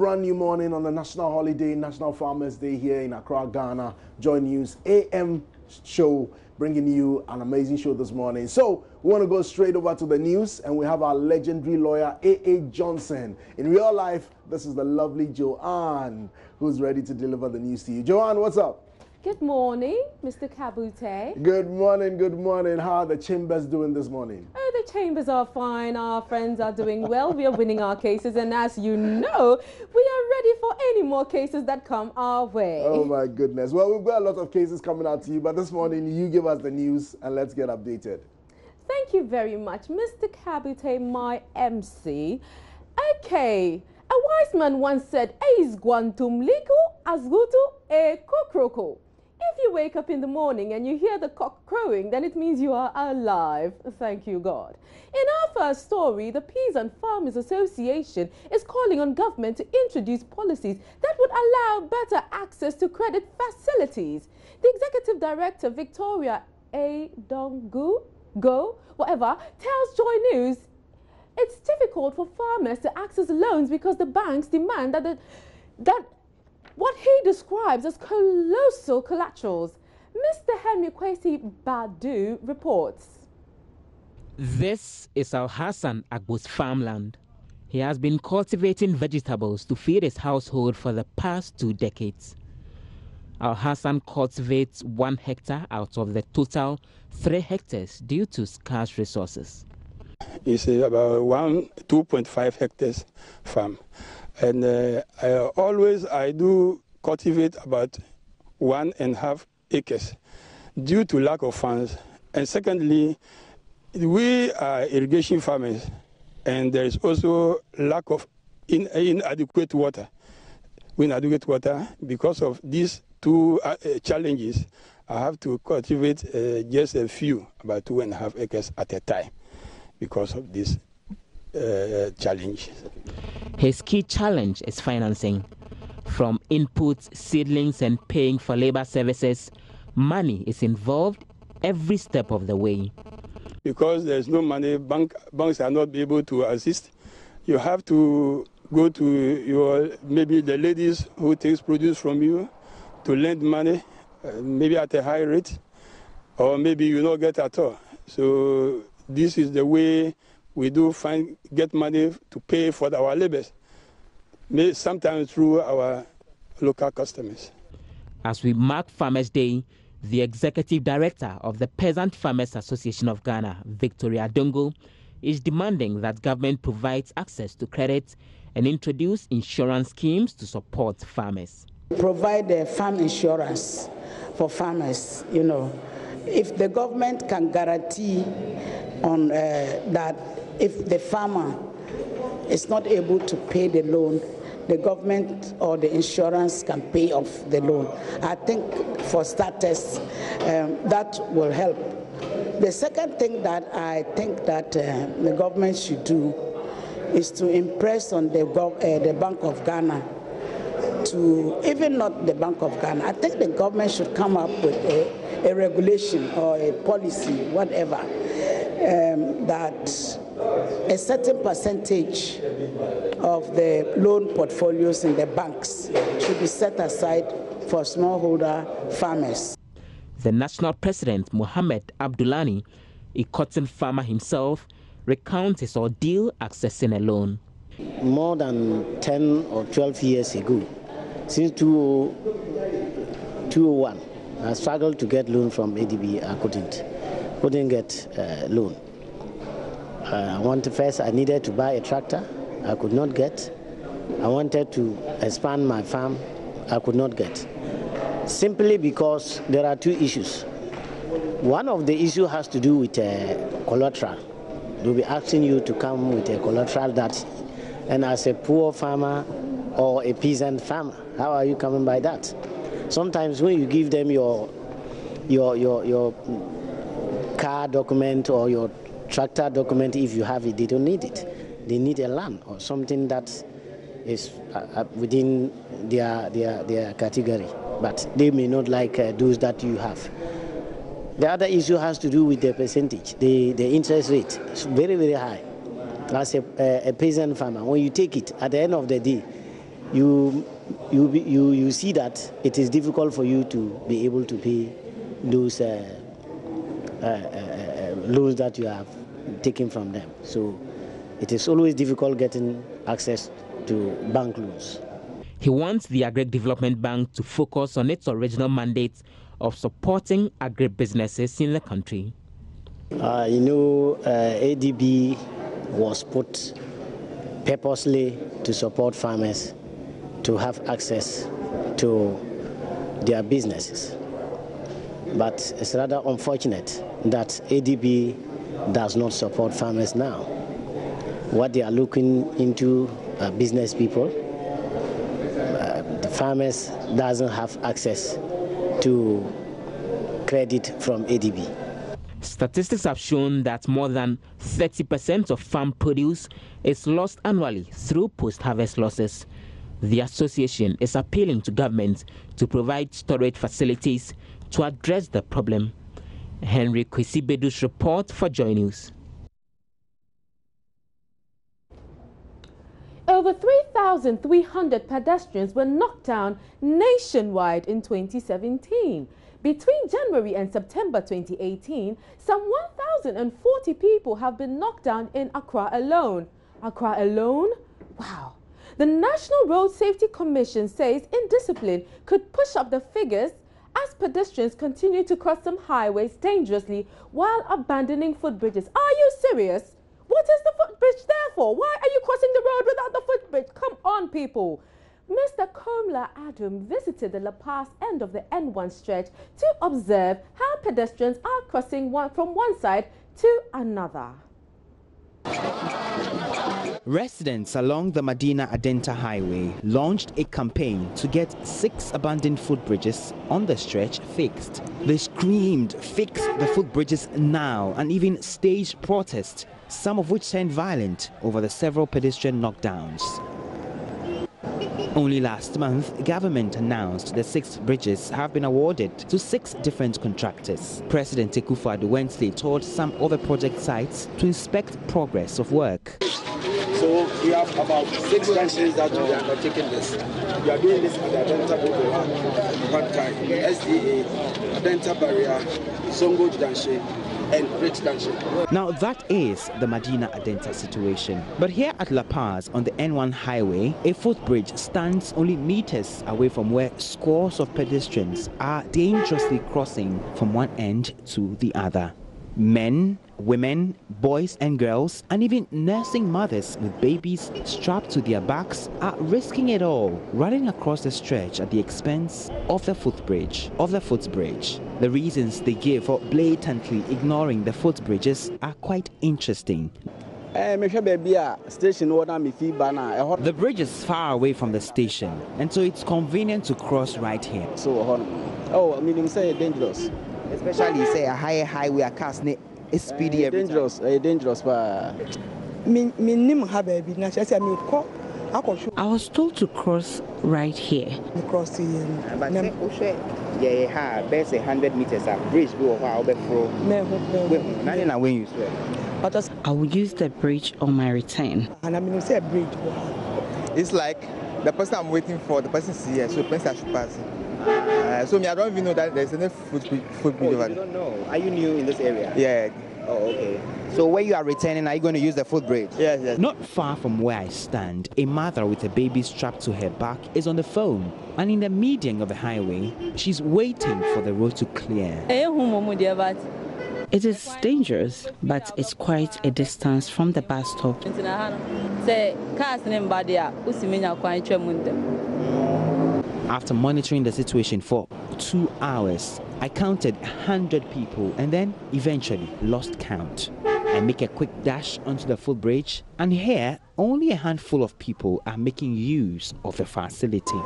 brand new morning on the national holiday, National Farmers Day here in Accra, Ghana. JoyNews AM show, bringing you an amazing show this morning. So we want to go straight over to the news, and we have our legendary lawyer, A.A. Johnson. In real life, this is the lovely Joanne, who's ready to deliver the news to you. Joanne, what's up? Good morning, Mr. Kabute. Good morning, good morning. How are the chambers doing this morning? Oh, the chambers are fine. Our friends are doing well. We are winning our cases, and as you know, we are ready for any more cases that come our way. Oh my goodness. Well, we've got a lot of cases coming out to you, but this morning you give us the news and let's get updated. Thank you very much, Mr. Kabute, my MC. Okay, a wise man once said, "Eis guantum ligo asgutu e kokroko." If you wake up in the morning and you hear the cock crowing, then it means you are alive. Thank you, God. In our first story, the Peasant Farmers Association is calling on government to introduce policies that would allow better access to credit facilities. The Executive Director, Victoria A. Dongu, tells JoyNews it's difficult for farmers to access loans because the banks demand that what he describes as colossal collaterals. Mr. Henry Kwesi Badu reports. This is Al Hassan Agbo's farmland. He has been cultivating vegetables to feed his household for the past 2 decades. Al Hassan cultivates 1 hectare out of the total 3 hectares due to scarce resources. It's about 2.5 hectares farm. And I do cultivate about 1.5 acres due to lack of funds. And secondly, we are irrigation farmers, and there is also lack of inadequate water. Inadequate water, because of these 2 challenges, I have to cultivate just a few, about 2.5 acres at a time, because of this challenge. His key challenge is financing. From inputs, seedlings, and paying for labor services, money is involved every step of the way. Because there's no money, banks are not able to assist. You have to go to maybe the ladies who takes produce from you to lend money, maybe at a high rate, or maybe you don't get at all. So this is the way we do get money to pay for our labors, sometimes through our local customers. As we mark Farmers Day, the Executive Director of the Peasant Farmers Association of Ghana, Victoria Dongo, is demanding that government provides access to credit and introduce insurance schemes to support farmers. Provide farm insurance for farmers, If the government can guarantee on that if the farmer is not able to pay the loan, the government or the insurance can pay off the loan. I think for starters, that will help. The second thing that I think that the government should do is to impress on the Bank of Ghana, even not the Bank of Ghana. I think the government should come up with a regulation or a policy, whatever, that a certain percentage of the loan portfolios in the banks should be set aside for smallholder farmers. The national president, Mohamed Abdullani, a cotton farmer himself, recounts his ordeal accessing a loan. More than 10 or 12 years ago, since 2001, I struggled to get loan from ADB. I couldn't get loan. I needed to buy a tractor. I could not get. I wanted to expand my farm. I could not get. Simply because there are 2 issues. One of the issues has to do with collateral. They'll be asking you to come with a collateral that, and as a poor farmer or a peasant farmer, how are you coming by that? Sometimes when you give them your car document or your tractor document, if you have it, they don't need it. They need a land or something that is within their category, but they may not like those that you have. The other issue has to do with the percentage, the interest rate. It's very, very high. As a peasant farmer, when you take it, at the end of the day, you see that it is difficult for you to be able to pay those loans that you have taken from them. So it is always difficult getting access to bank loans. He wants the Agri-Development Bank to focus on its original mandate of supporting agri-businesses in the country. ADB was put purposely to support farmers to have access to their businesses. But it's rather unfortunate that ADB does not support farmers now. What they are looking into are business people. The farmers doesn't have access to credit from ADB. Statistics have shown that more than 30% of farm produce is lost annually through post-harvest losses. The association is appealing to government to provide storage facilities to address the problem. Henry Kwesibedu's report for JoyNews. Over 3,300 pedestrians were knocked down nationwide in 2017. Between January and September 2018, some 1,040 people have been knocked down in Accra alone. Accra alone? Wow. The National Road Safety Commission says indiscipline could push up the figures as pedestrians continue to cross some highways dangerously while abandoning footbridges. Are you serious? What is the footbridge there for? Why are you crossing the road without the footbridge? Come on, people. Mr. Komla Adam visited the La Paz end of the N1 stretch to observe how pedestrians are crossing from one side to another. Residents along the Medina Adenta Highway launched a campaign to get 6 abandoned footbridges on the stretch fixed. They screamed, "Fix the footbridges now," and even staged protests, some of which turned violent over the several pedestrian knockdowns. Only last month, government announced the 6 bridges have been awarded to 6 different contractors. President Akufo-Addo Wednesday toured some other project sites to inspect progress of work. So we have about 6 junctions that we are undertaking this. We are doing this at the Adenta Bobo, Pakai, SDA, Adenta Barrier, Songo Junction, and Rich Junction. Now that is the Medina Adenta situation. But here at La Paz on the N1 highway, a footbridge stands only meters away from where scores of pedestrians are dangerously crossing from one end to the other. Men, women, boys and girls, and even nursing mothers with babies strapped to their backs are risking it all, running across the stretch at the expense of the footbridge. The reasons they give for blatantly ignoring the footbridges are quite interesting. The bridge is far away from the station, and so it's convenient to cross right here. Dangerous. Especially say a high highway a cars is speedy. Dangerous. I was told to cross right here. But 100 meters a bridge I will use the bridge on my return. It's like the person I'm waiting for, the person is here, so the person should pass. So I don't even know that there's any footbridge over there. You don't know? Are you new in this area? Yeah. Oh, okay. So where you are returning, are you going to use the footbridge? Yes. Not far from where I stand, a mother with a baby strapped to her back is on the phone. And in the median of the highway, she's waiting for the road to clear. It is dangerous, but it's quite a distance from the bus stop. After monitoring the situation for 2 hours, I counted 100 people and then eventually lost count. I make a quick dash onto the footbridge, and here only a handful of people are making use of the facility.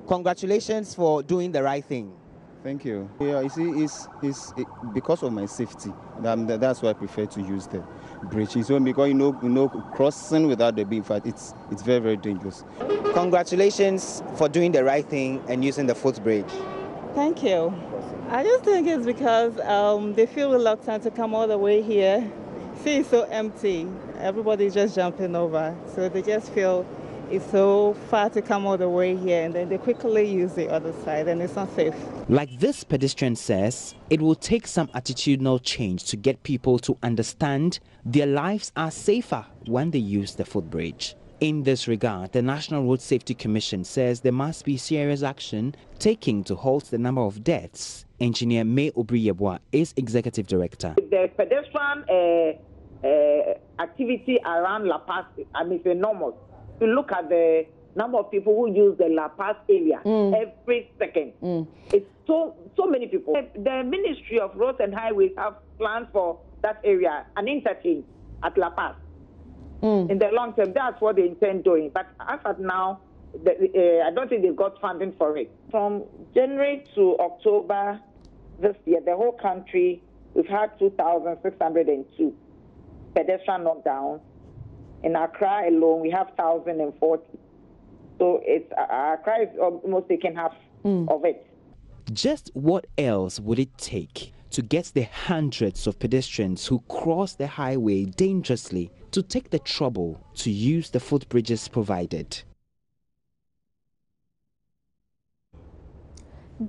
Congratulations for doing the right thing. Thank you. Yeah, you see, it's because of my safety. That's why I prefer to use the bridge. So because you know, crossing without the big fight, it's very, very dangerous. Congratulations for doing the right thing and using the footbridge. Thank you. I just think it's because they feel reluctant to come all the way here See, it's so empty. Everybody's just jumping over. So they just feel it's so far to come all the way here, and then they quickly use the other side, and it's not safe. Like this pedestrian says, it will take some attitudinal change to get people to understand their lives are safer when they use the footbridge. In this regard, the National Road Safety Commission says there must be serious action taken to halt the number of deaths. Engineer May Obriyebwa is Executive Director. The pedestrian activity around La Paz, is enormous. To look at the number of people who use the La Paz area every second. It's so many people. The Ministry of Roads and Highways have plans for that area, an interchange at La Paz. In the long term, that's what they intend doing. But as of now, I don't think they've got funding for it. From January to October this year, the whole country, we've had 2,602 pedestrian knockdowns. In Accra alone, we have 1,040. So Accra is almost taking half of it. Just what else would it take to get the hundreds of pedestrians who cross the highway dangerously to take the trouble to use the footbridges provided?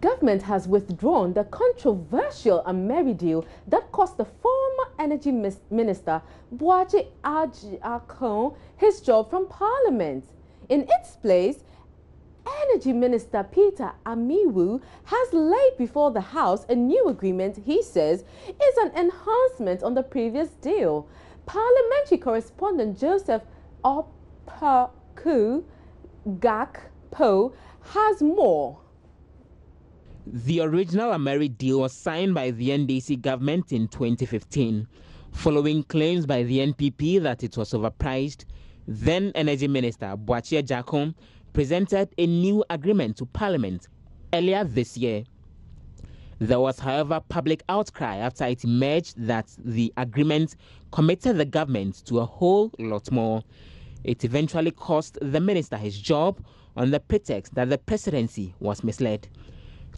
Government has withdrawn the controversial Ameri deal that cost the former Energy Minister Boakye Akon his job from Parliament. In its place, Energy Minister Peter Amiwu has laid before the House a new agreement he says is an enhancement on the previous deal. Parliamentary correspondent Joseph Opoku Gakpo has more. The original Ameri deal was signed by the NDC government in 2015. Following claims by the NPP that it was overpriced, then Energy Minister Boakye Akon presented a new agreement to Parliament earlier this year. There was, however, public outcry after it emerged that the agreement committed the government to a whole lot more. It eventually cost the minister his job on the pretext that the presidency was misled.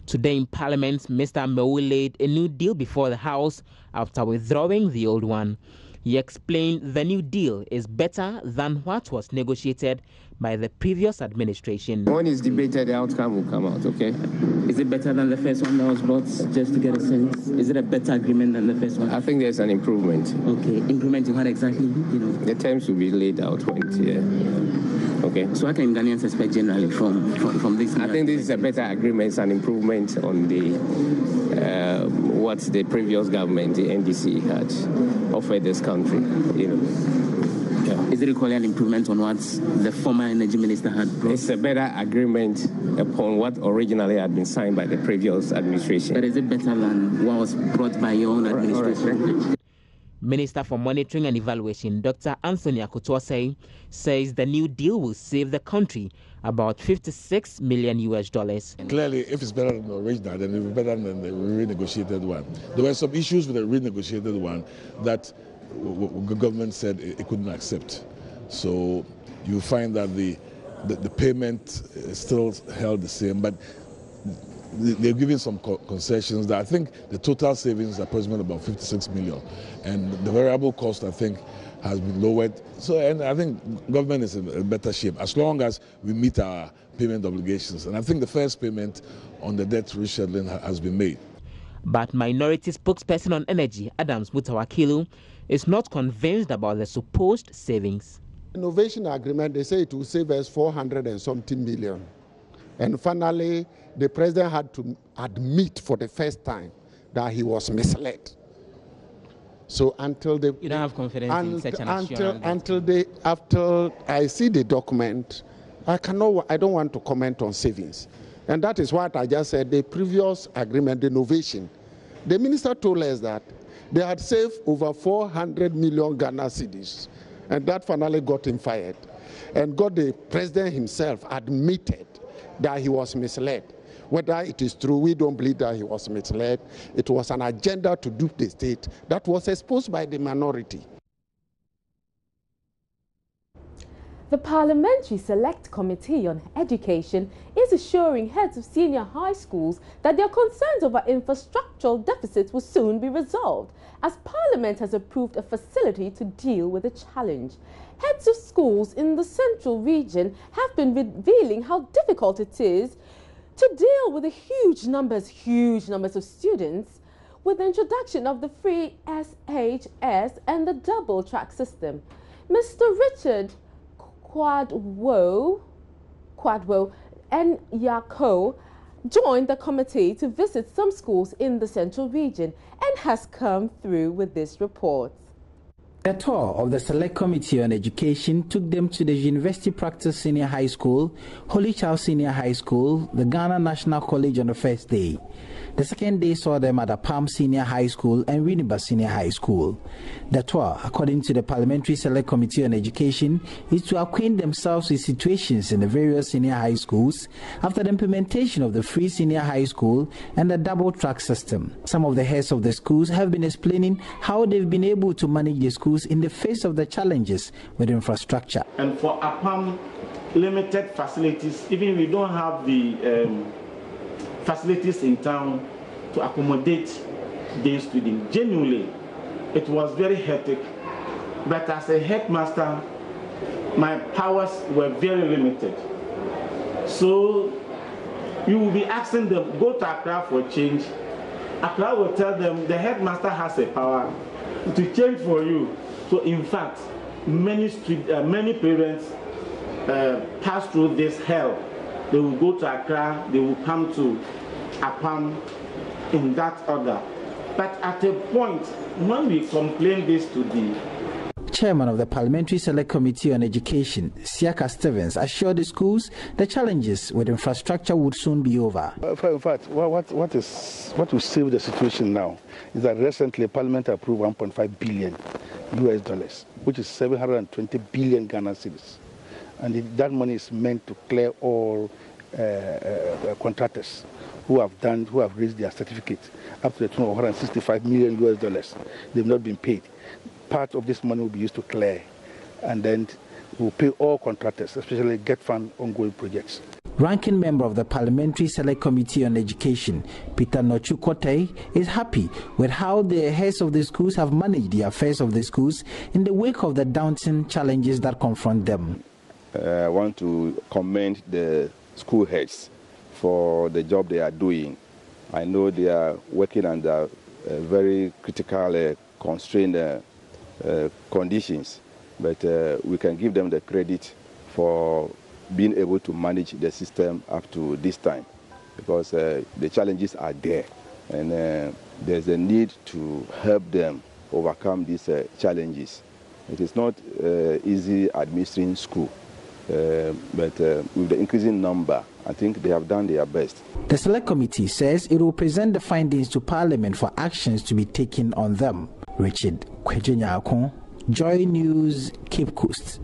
Today in Parliament, Mr. Amewu laid a new deal before the House after withdrawing the old one. He explained the new deal is better than what was negotiated by the previous administration. When it's debated, the outcome will come out, okay? Is it better than the first one that was brought, just to get a sense? Is it a better agreement than the first one? I think there's an improvement. Okay, improvement in what exactly? The terms will be laid out when it's here. Okay. So what can Ghanaians expect generally from this? I think this is a better agreement, it's an improvement on the what the previous government, the NDC, had offered this country. Is it equally an improvement on what the former energy minister had brought? It's a better agreement upon what originally had been signed by the previous administration. But is it better than what was brought by your own administration? Minister for Monitoring and Evaluation, Dr. Anthony Akutosei, says the new deal will save the country about $56 million. Clearly, if it's better than the original, then it will be better than the renegotiated one. There were some issues with the renegotiated one that the government said it couldn't accept. So you find that the payment is still held the same, but they're giving some concessions that I think the total savings is approximately about 56 million. And the variable cost, I think, has been lowered. So, and I think government is in a better shape as long as we meet our payment obligations. And I think the first payment on the debt rescheduling has been made. But minority spokesperson on energy, Adams Mutawakilu, is not convinced about the supposed savings. Innovation agreement, they say it will save us 400 and something million. And finally, the president had to admit for the first time that he was misled. So until they... You don't have confidence in such an assurance? After I see the document, I don't want to comment on savings. And that is what I just said, the previous agreement, the innovation. The minister told us that they had saved over 400 million Ghana cedis. And that finally got him fired. And got the president himself admitted that he was misled. Whether it is true, we don't believe that he was misled. It was an agenda to dupe the state that was exposed by the minority. The Parliamentary Select Committee on Education is assuring heads of senior high schools that their concerns over infrastructural deficits will soon be resolved. as Parliament has approved a facility to deal with the challenge. Heads of schools in the central region have been revealing how difficult it is to deal with the huge numbers of students with the introduction of the free SHS and the double track system. Mr. Richard Quadwo and Yako joined the committee to visit some schools in the central region and has come through with this report. The tour of the Select Committee on Education took them to the University Practice Senior High School, Holy Child Senior High School, the Ghana National College on the first day. The second day saw them at Apam Senior High School and Winneba Senior High School. The tour, according to the Parliamentary Select Committee on Education, is to acquaint themselves with situations in the various senior high schools after the implementation of the free senior high school and the double track system. Some of the heads of the schools have been explaining how they've been able to manage the schools in the face of the challenges with infrastructure. And for Apam, limited facilities, even we don't have the facilities in town to accommodate these students. Genuinely, it was very hectic, but as a headmaster, my powers were very limited. So you will be asking them, go to Accra for change. Accra will tell them the headmaster has a power to change for you. So in fact, many parents pass through this hell. They will go to Accra, they will come to Apam in that order. But at a point, when we complain this to the Chairman of the Parliamentary Select Committee on Education, Siaka Stevens, assured the schools the challenges with infrastructure would soon be over. In fact, what will save the situation now is that recently Parliament approved $1.5 billion, which is 720 billion Ghana cedis. And that money is meant to clear all contractors who have raised their certificate up to the tune of $165 million. They've not been paid. Part of this money will be used to clear, and then we'll pay all contractors, especially GET-Fund ongoing projects. Ranking member of the Parliamentary Select Committee on Education, Peter Nochukote, is happy with how the heads of the schools have managed the affairs of the schools in the wake of the daunting challenges that confront them. I want to commend the school heads for the job they are doing. I know they are working under very critical, constrained conditions, but we can give them the credit for being able to manage the system up to this time, because the challenges are there, and there's a need to help them overcome these challenges. It is not easy administering school. But with the increasing number, I think they have done their best. The Select Committee says it will present the findings to Parliament for actions to be taken on them. Richard Kwejenyakon, Joy News, Cape Coast.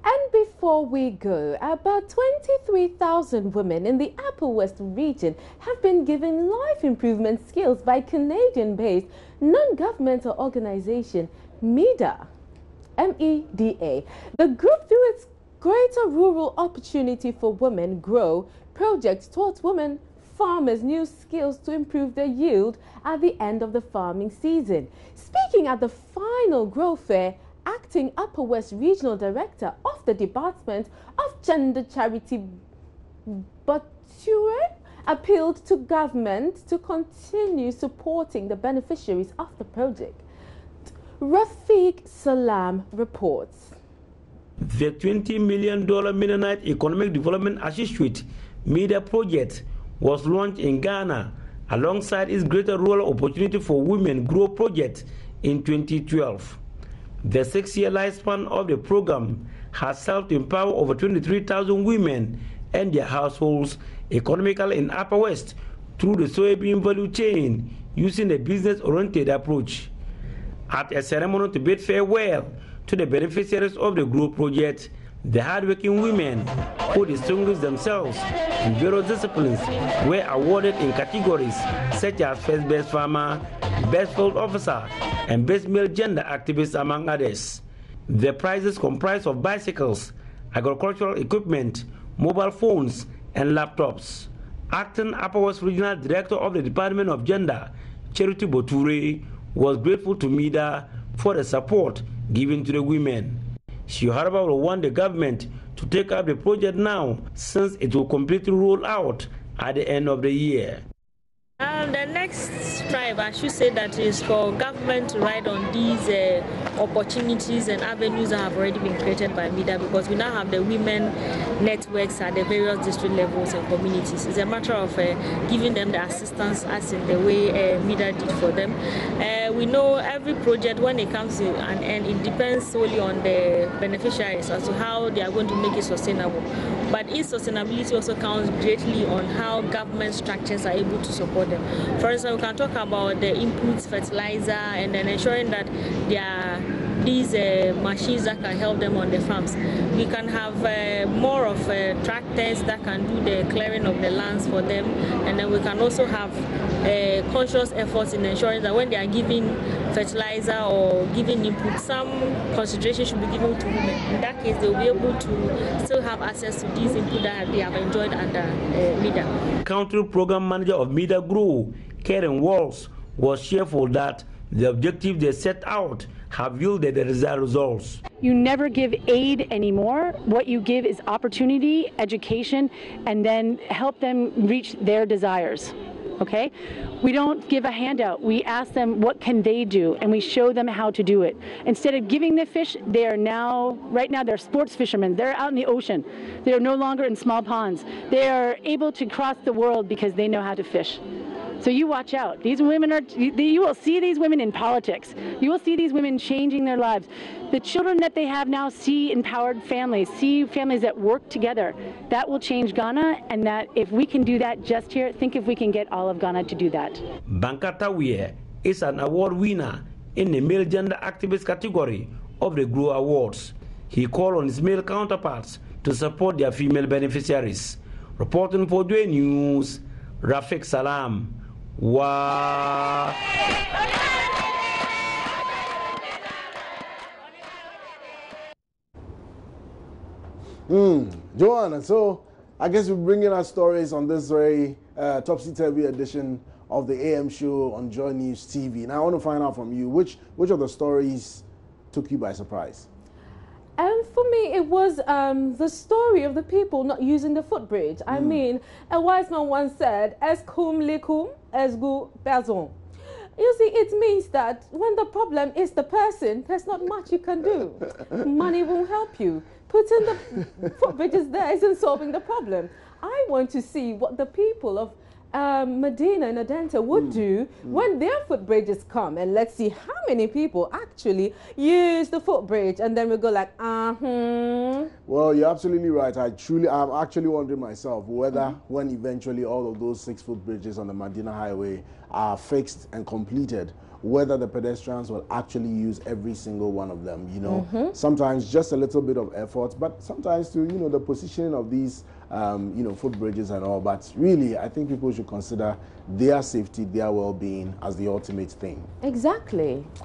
And before we go, about 23,000 women in the Upper West region have been given life improvement skills by Canadian-based non-governmental organization MEDA. MEDA. The group, through its Greater Rural Opportunity for Women GROW project, taught women farmers new skills to improve their yield at the end of the farming season. Speaking at the final GROW fair, acting Upper West Regional Director of the Department of Gender Charity, Bature, appealed to government to continue supporting the beneficiaries of the project. Rafiq Salam reports. The $20 million Mennonite Economic Development Associate MEDA project was launched in Ghana alongside its Greater Rural Opportunity for Women GROW project in 2012. The 6-year lifespan of the program has helped empower over 23,000 women and their households economically in Upper West through the soybean value chain using a business-oriented approach. At a ceremony to bid farewell to the beneficiaries of the GROW project, the hardworking women who distinguished themselves in various disciplines were awarded in categories such as First Best Farmer, Best Field Officer, and Best Male Gender Activist, among others. The prizes comprise of bicycles, agricultural equipment, mobile phones, and laptops. Acting Upper West Regional Director of the Department of Gender, Charity Boture, was grateful to MIDA for the support given to the women. She, however, will want the government to take up the project now, since it will completely roll out at the end of the year. The next strive, I should say, that is for government to ride on these opportunities and avenues that have already been created by MIDA, because we now have the women networks at the various district levels and communities. It's a matter of giving them the assistance as in the way MIDA did for them. We know every project, when it comes to an end, it depends solely on the beneficiaries as to how they are going to make it sustainable. But its sustainability also counts greatly on how government structures are able to support them. For instance, we can talk about the inputs, fertilizer, and then ensuring that there are these machines that can help them on the farms. We can have more of tractors that can do the clearing of the lands for them, and then we can also have conscious efforts in ensuring that when they are giving fertilizer or giving input, some consideration should be given to women. In that case, they will be able to still have access to these input that they have enjoyed under MIDA. Country Program Manager of MIDA Grow, Karen Walls, was cheerful that the objective they set out have yielded the desired results. You never give aid anymore. What you give is opportunity, education, and then help them reach their desires. Okay? We don't give a handout. We ask them what can they do, and we show them how to do it. Instead of giving the fish, they are now, right now, they're sports fishermen. They're out in the ocean. They are no longer in small ponds. They are able to cross the world because they know how to fish. So you watch out. These women are, you will see these women in politics. You will see these women changing their lives. The children that they have now see empowered families, see families that work together. That will change Ghana, and that if we can do that just here, think if we can get all of Ghana to do that. Bankata Weir is an award winner in the male gender activist category of the Grow Awards. He called on his male counterparts to support their female beneficiaries. Reporting for JoyNews, Rafik Salam. Wow. Joanna, so I guess we're bringing our stories on this very topsy-turvy edition of the AM show on JoyNews TV. Now I want to find out from you, which of the stories took you by surprise? For me, it was the story of the people not using the footbridge. I mean, a wise man once said, "Es cum licum, es gu person." You see, it means that when the problem is the person, there's not much you can do. Money won't help you. Putting the footbridges there isn't solving the problem. I want to see what the people of Medina and Adenta would do when their footbridges come, and let's see how many people actually use the footbridge, and then we go like, Well, you're absolutely right. I'm actually wondering myself whether when eventually all of those 6 footbridges on the Medina Highway are fixed and completed, whether the pedestrians will actually use every single one of them. You know, sometimes just a little bit of effort, but sometimes to, you know, the positioning of these you know, footbridges and all. But really, I think people should consider their safety, their well-being as the ultimate thing. Exactly.